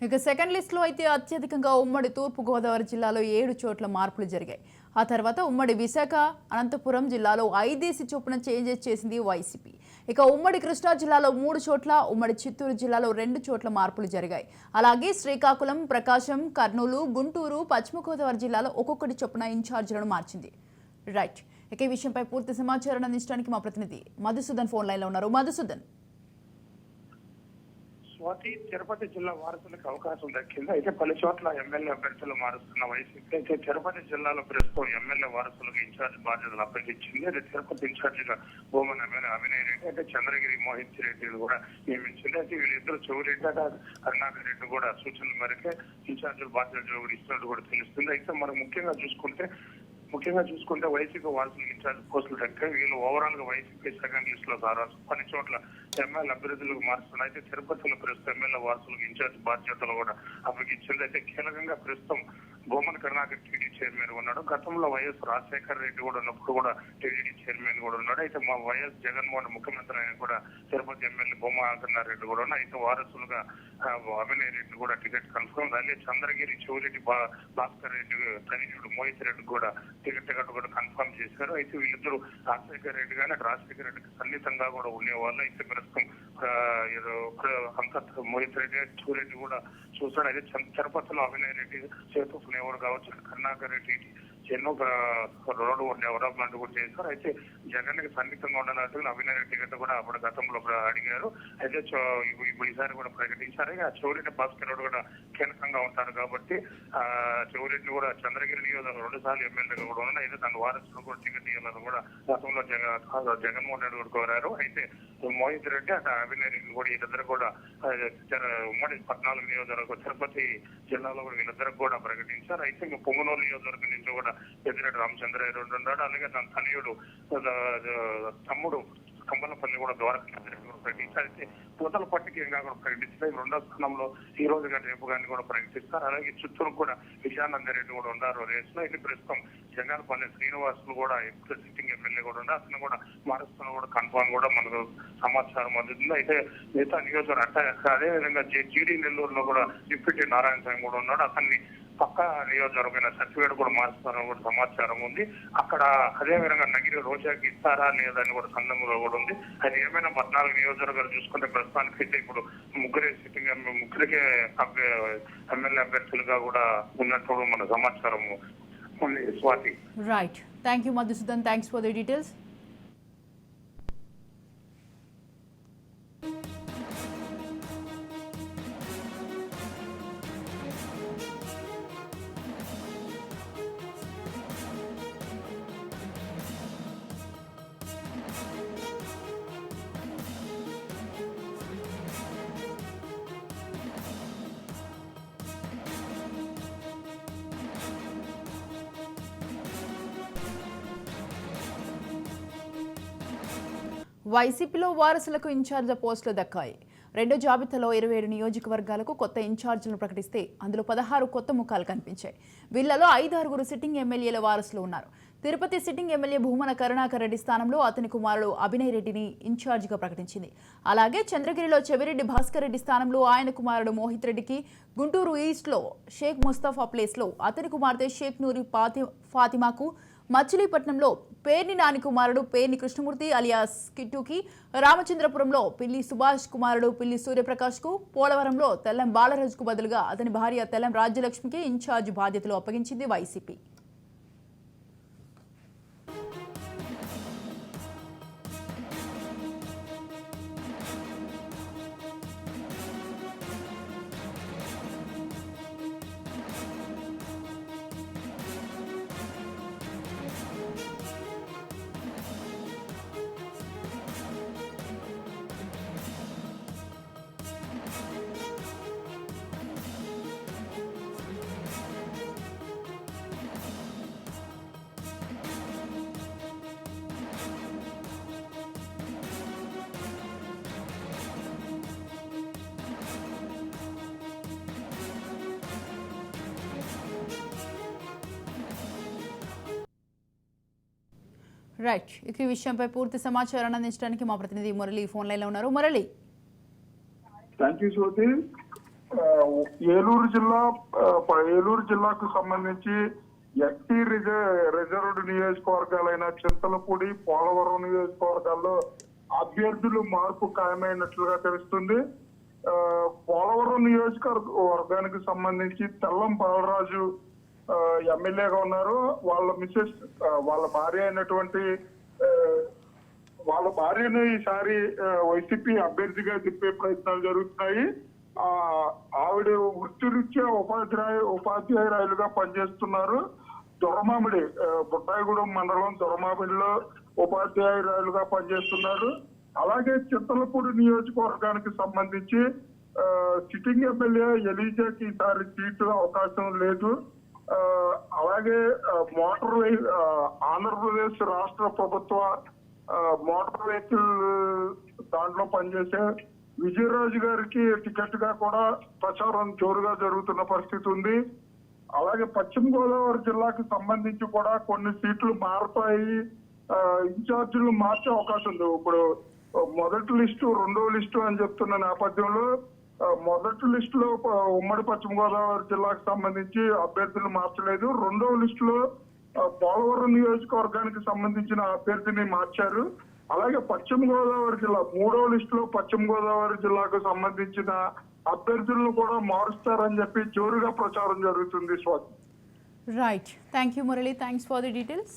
ఇక సెకండ్ లిస్టులో అయితే అత్యధికంగా ఉమ్మడి తూర్పుగోదావరి జిల్లాలో 7 చోట్ల మార్పులు జరిగాయి. ఆ తర్వాత ఉమ్మడి విశాఖ, అనంతపురం జిల్లాలో 5 చొప్పున చేంజెస్ చేసింది వైసీపీ. ఇక ఉమ్మడి కృష్ణా జిల్లాలో 3 చోట్ల, ఉమ్మడి చిత్తూరు జిల్లాలో 2 చోట్ల మార్పులు జరిగాయి. అలాగే శ్రీకాకుళం, ప్రకాశం, కర్నూలు, గుంటూరు, పశ్చిమ గోదావరి జిల్లాలో ఒక్కొక్కటి చొప్పున ఇన్ఛార్జీలను మార్చింది. రైట్. ఇక ఈ విషయంపై పూర్తి సమాచారం అందించడానికి మా ప్రతినిధి మధుసూదన్ ఫోన్ లైన్లో ఉన్నారు. మధుసూదన్, స్వాతి, తిరుపతి జిల్లా వారసులకు అవకాశం దక్కింది. అయితే పలు చోట్ల ఎమ్మెల్యే అభ్యర్థులు మారుస్తున్న వైసీపీ అయితే తిరుపతి జిల్లాలో ప్రస్తుతం ఎమ్మెల్యే వారసులకు ఇన్ఛార్జ్ బాధ్యతలు అప్పగించింది. అయితే తిరుపతి ఇన్ఛార్జిగా భూమన్ ఎమ్మెల్యే అభినయ్ రెడ్డి, అయితే చంద్రగిరి మోహిత్ రెడ్డిని కూడా నియమించింది. అయితే వీళ్ళిద్దరు చెవిరెడ్డి, కరుణాకర్ రెడ్డి కూడా సూచనల మేరకే ఇన్ఛార్జీల బాధ్యతలు కూడా ఇస్తున్నట్టు కూడా తెలుస్తుంది. అయితే మనం ముఖ్యంగా చూసుకుంటే వైసీపీ వారసులకు ఇన్ఛార్జ్ పోస్టులు దక్కాయి. వీళ్ళు ఓవరాల్ గా వైసీపీ సెకండ్ లిస్ట్ లో సారాసు పని చోట్ల ఎమ్మెల్యే అభ్యర్థులకు మారుస్తున్నారు. అయితే తిరుపతిలో ప్రస్తుతం ఎమ్మెల్యే వారసులకు ఇన్ఛార్జ్ బాధ్యతలు కూడా అప్పగించింది. అయితే కీలకంగా ప్రస్తుతం భూమన్ కరుణాకర్ టీడీ చైర్మన్ ఉన్నాడు. గతంలో వైఎస్ రాజశేఖర రెడ్డి కూడా ఉన్నప్పుడు కూడా టీడీ చైర్మన్ కూడా ఉన్నాడు. అయితే మా వైఎస్ జగన్మోహన్ ముఖ్యమంత్రి అయిన కూడా తిరుపతి ఎమ్మెల్యే భూమన్ కరుణారెడ్డి కూడా ఉన్నారు. అయితే వారసులుగా అభినయ్ రెడ్డి కూడా టికెట్ కన్ఫర్మ్. అలాగే చంద్రగిరి చెవిరెడ్డి భాస్కర్ రెడ్డి తనయుడు మోహిత్ రెడ్డి కూడా టికెట్ కూడా కన్ఫర్మ్ చేశారు. అయితే వీళ్ళిద్దరూ రాజశేఖర రెడ్డి కానీ రాజశేఖర రెడ్డికి సన్నిహితంగా కూడా ఉండేవాళ్ళు. అయితే ప్రస్తుతం అంత మోహిత్ రెడ్డి చెవిరెడ్డి కూడా చూస్తాడు. అయితే తిరుపతిలో అభినయ్ రెడ్డి చేతు ఫ్లేవర్ కావచ్చు, కరుణాకర్ రెడ్డి ఎన్నో రోడ్డు డెవలప్మెంట్ కూడా చేశారు. అయితే జగన్ కి సన్నిహితంగా ఉండనట్టు అభినయ్ రెడ్డి టికెట్ కూడా అప్పుడు గతంలో అడిగారు. అయితే ఇప్పుడు ఈసారి కూడా ప్రకటించారు. ఆ చెవిరెడ్డి భాస్కర్ రెడ్డి కూడా కీలకంగా ఉంటారు కాబట్టి చెవిరెడ్డి కూడా చంద్రగిరి నియోజకవర్గం 2 సార్లు ఎమ్మెల్యేగా కూడా ఉన్నాయి. అయితే తన వారసులు కూడా టికెట్ ఇవ్వాలని కూడా గతంలో జగన్మోహన్ రెడ్డి కూడా కోరారు. అయితే మోహిత్ రెడ్డి అభినయ్ రెడ్డి కూడా వీళ్ళిద్దరు కూడా ఉమ్మడి 14 నియోజకవర్గం తిరుపతి జిల్లాలో కూడా వీళ్ళిద్దరు కూడా ప్రకటించారు. అయితే ఇంకా పొంగనూరు నియోజకవర్గం నుంచి కూడా పెద్దిరెడ్డి రామచంద్రారెడ్డి ఉన్నాడు. అలాగే తన తనయుడు తమ్ముడు కంబలపల్లి కూడా ద్వారకా ప్రకటించారు. అయితే పూతల పట్టికి ఇంకా కూడా ప్రకటించారు. 2వ స్థానంలో ఈ రోజు కానీ రేపు కానీ కూడా ప్రకటిస్తారు. అలాగే చిత్తూరు కూడా విజయానందరెడ్డి కూడా ఉన్నారు రేస్ లో. అయితే ప్రస్తుతం జంగాలపల్లి శ్రీనివాసులు కూడా ఇప్పుడు సిట్టింగ్ ఎమ్మెల్యే కూడా ఉన్నారు. అతను కూడా మారుస్తున్న కూడా కన్ఫర్మ్ కూడా మనకు సమాచారం అందుతుంది. అయితే మిగతా నియోజకవర్గం అదే విధంగా జీడీ నెల్లూరులో కూడా డిప్యూటీ నారాయణ స్వామి కూడా ఉన్నాడు. అతన్ని పక్క నియోజకవర్గమైన సర్టిఫికేట్ కూడా మార్చుతారని కూడా సమాచారం ఉంది. అక్కడ అదే విధంగా నగిరి రోజాకి ఇస్తారా లేదని కూడా సందర్భంలో కూడా ఉంది. అది ఏమైనా 14 నియోజకవర్గాలు చూసుకుంటే ప్రస్తుతానికి అయితే ఇప్పుడు ముగ్గురికే ఎమ్మెల్యే అభ్యర్థులుగా కూడా ఉన్నట్టు మన సమాచారం ఉంది. Swathi. Right. Thank you Madhusudan. Thanks for the details. వైసీపీలో వారసులకు ఇన్ఛార్జ్ పోస్టులు దక్కాయి. రెండో జాబితాలో 27 నియోజకవర్గాలకు కొత్త ఇన్ఛార్జీలను ప్రకటిస్తే అందులో 16 కొత్త ముఖాలు కనిపించాయి. వీళ్లలో 5 సిట్టింగ్ ఎమ్మెల్యేల వారసులు ఉన్నారు. తిరుపతి సిట్టింగ్ ఎమ్మెల్యే భూమన కరుణాకర్ రెడ్డి స్థానంలో అతని కుమారుడు అభినయ్ రెడ్డిని ఇన్ఛార్జిగా ప్రకటించింది. అలాగే చంద్రగిరిలో చెవిరెడ్డి భాస్కర్ రెడ్డి స్థానంలో ఆయన కుమారుడు మోహిత్ రెడ్డికి, గుంటూరు ఈస్ట్లో షేక్ ముస్తఫా ప్లేస్లో అతని కుమార్తె షేక్ నూరి ఫాతిమాకు, మచిలీపట్నంలో పేర్ని నాని కుమారుడు పేర్ని కృష్ణమూర్తి అలియాస్ కిట్టుకి, రామచంద్రపురంలో పిల్లి సుభాష్ కుమారుడు పిల్లి సూర్యప్రకాష్కు, పోలవరంలో తెల్లం బాలరాజుకు బదులుగా అతని భార్య తెల్లం రాజ్యలక్ష్మికి ఇన్ఛార్జ్ బాధ్యతలు అప్పగించింది వైసీపీ. రైట్. ఈ విషయంపై పూర్తి సమాచారాన్ని అందించడానికి మా ప్రతినిధి మురళి ఫోన్ లైన్లో ఉన్నారు. మురళి. థ్యాంక్ యూ జ్యోతి. ఏలూరు జిల్లాకు సంబంధించి ఎస్టీ రిజర్వ్డ్ నియోజకవర్గాలైన చింతలపూడి, పోలవరం నియోజకవర్గాల్లో అభ్యర్థులు మార్పు ఖాయమైనట్లుగా తెలుస్తుంది. పోలవరం నియోజకవర్గానికి సంబంధించి తెల్లం బాలరాజు ఎమ్మెల్యేగా ఉన్నారు. వాళ్ళ భార్య అయినటువంటి వాళ్ళ భార్యను ఈసారి వైసీపీ అభ్యర్థిగా తిప్పే ప్రయత్నాలు జరుగుతున్నాయి. ఆవిడ వృత్తిరీత్యా ఉపాధ్యాయురాలుగా పనిచేస్తున్నారు. దొరమామిడి, బుట్టాయిగూడెం మండలం దొరమామిడిలో ఉపాధ్యాయురాలుగా పనిచేస్తున్నారు. అలాగే చింతలపూడి నియోజకవర్గానికి సంబంధించి సిట్టింగ్ ఎమ్మెల్యే ఎలీజాకి ఈసారి సీటు అవకాశం లేదు. అలాగే ఆంధ్రప్రదేశ్ రాష్ట్ర ప్రభుత్వ మోటార్ వెహికల్ దాంట్లో పనిచేసే విజయరాజు గారికి టికెట్ గా కూడా ప్రచారం జోరుగా జరుగుతున్న పరిస్థితి ఉంది. అలాగే పశ్చిమ గోదావరి జిల్లాకు సంబంధించి కూడా కొన్ని సీట్లు మారుతాయి, ఇన్ఛార్జీలు మార్చే అవకాశం ఉంది. ఇప్పుడు మొదటి లిస్టు, రెండో లిస్టు అని చెప్తున్న నేపథ్యంలో మొదటి లిస్టులో ఉమ్మడి పశ్చిమ గోదావరి జిల్లాకు సంబంధించి అభ్యర్థులు మార్చలేదు. రెండో లిస్టులో పోలవరం నియోజకవర్గానికి సంబంధించిన అభ్యర్థిని మార్చారు. అలాగే పశ్చిమ గోదావరి జిల్లా మూడో లిస్టులో పశ్చిమ గోదావరి జిల్లాకు సంబంధించిన అభ్యర్థులను కూడా మారుస్తారని చెప్పి జోరుగా ప్రచారం జరుగుతుంది. Swathi. Right, thank you Murali, thanks for the details.